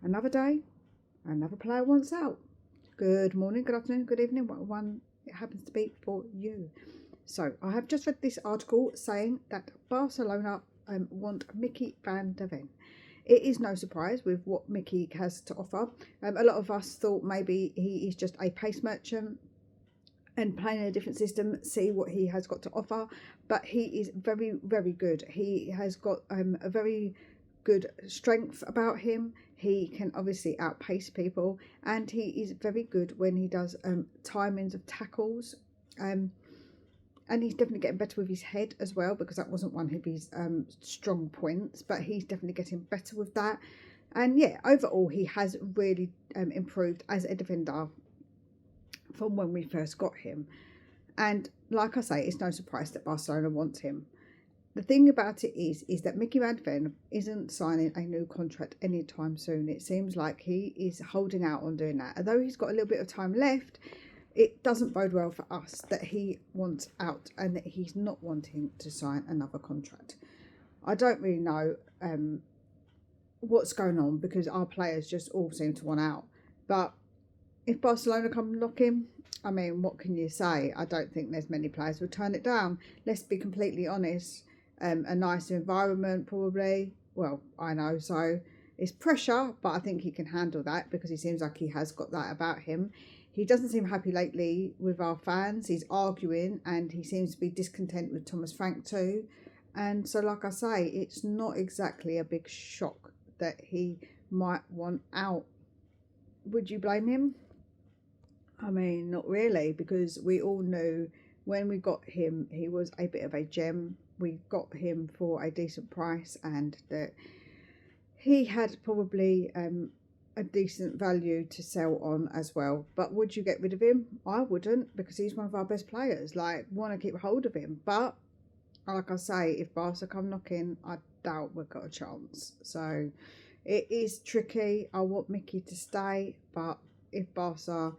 Another day, another player wants out. Good morning, good afternoon, good evening, what one it happens to be for you. So I have just read this article saying that Barcelona want Mickey van der Ven. It is no surprise with what Mickey has to offer. A lot of us thought maybe he is just a pace merchant and playing in a different system, see what he has got to offer. But he is very, very good. He has got a very good strength about him. He can obviously outpace people, and he is very good when he does timings of tackles. And he's definitely getting better with his head as well, because that wasn't one of his strong points, but he's definitely getting better with that. And yeah, overall, he has really improved as a defender from when we first got him. And like I say, it's no surprise that Barcelona wants him. The thing about it is that Mickey van der Ven isn't signing a new contract anytime soon. It seems like he is holding out on doing that. Although he's got a little bit of time left, it doesn't bode well for us that he wants out and that he's not wanting to sign another contract. I don't really know what's going on, because our players just all seem to want out. But if Barcelona come knocking, I mean, what can you say? I don't think there's many players who will turn it down. Let's be completely honest. A nice environment, probably. Well, I know, so it's pressure, but I think he can handle that, because he seems like he has got that about him. He doesn't seem happy lately with our fans. He's arguing, and he seems to be discontent with Thomas Frank too. And so, like I say, it's not exactly a big shock that he might want out. Would you blame him? I mean, not really, because we all knew when we got him, he was a bit of a gem. We got him for a decent price, and that he had probably a decent value to sell on as well. But would you get rid of him? I wouldn't, because he's one of our best players. Like, want to keep hold of him. But like I say, if Barca come knocking, I doubt we've got a chance. So it is tricky. I want Mickey to stay, but if Barca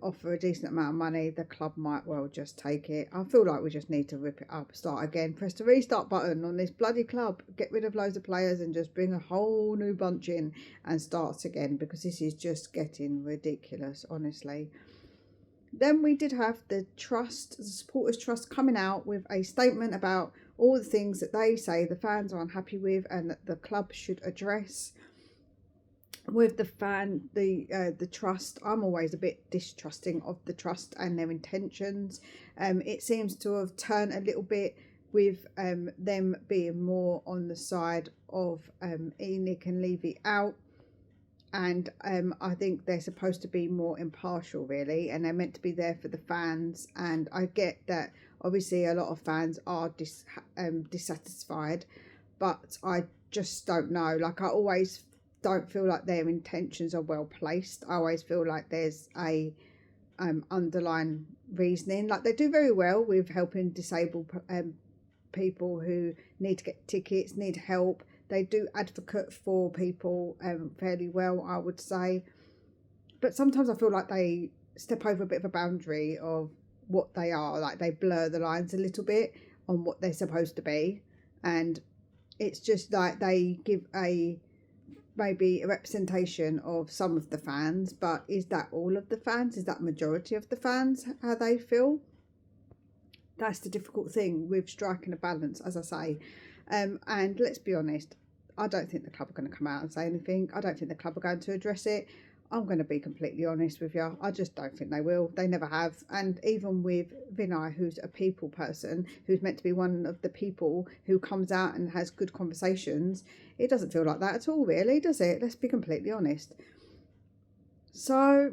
offer a decent amount of money, the club might well just take it. I feel like we just need to rip it up, start again, press the restart button on this bloody club, get rid of loads of players and just bring a whole new bunch in and start again, because this is just getting ridiculous, honestly. Then we did have the supporters trust, coming out with a statement about all the things that they say the fans are unhappy with and that the club should address. With the trust, I'm always a bit distrusting of the trust and their intentions. It seems to have turned a little bit with them being more on the side of Enoch and Levy out. And I think they're supposed to be more impartial, really, and they're meant to be there for the fans. And I get that obviously a lot of fans are dissatisfied, but I just don't know. Like, I always don't feel like their intentions are well placed. I always feel like there's a underlying reasoning. Like, they do very well with helping disabled people who need to get tickets, need help. They do advocate for people fairly well, I would say. But sometimes I feel like they step over a bit of a boundary of what they are. Like, they blur the lines a little bit on what they're supposed to be. And it's just like they give maybe a representation of some of the fans, but is that all of the fans? Is that majority of the fans how they feel? That's the difficult thing with striking a balance, as I say. And let's be honest, I don't think the club are going to come out and say anything. I don't think the club are going to address it. I'm going to be completely honest with you. I just don't think they will. They never have. And even with Vinay, who's a people person, who's meant to be one of the people who comes out and has good conversations, it doesn't feel like that at all, really, does it? Let's be completely honest. So,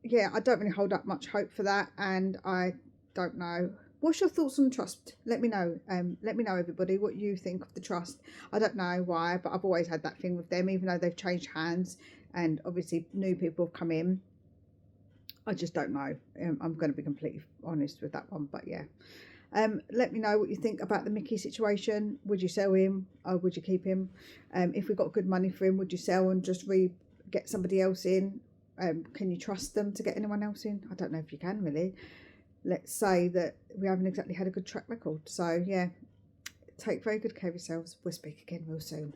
yeah, I don't really hold up much hope for that. And I don't know. What's your thoughts on the trust? Let me know. Let me know, everybody, what you think of the trust. I don't know why, but I've always had that thing with them, even though they've changed hands and obviously new people have come in. I just don't know. I'm going to be completely honest with that one, but yeah. Let me know what you think about the Mickey situation. Would you sell him or would you keep him? If we got good money for him, would you sell and just get somebody else in? Can you trust them to get anyone else in? I don't know if you can, really. Let's say that we haven't exactly had a good track record. So, yeah, take very good care of yourselves. We'll speak again real soon.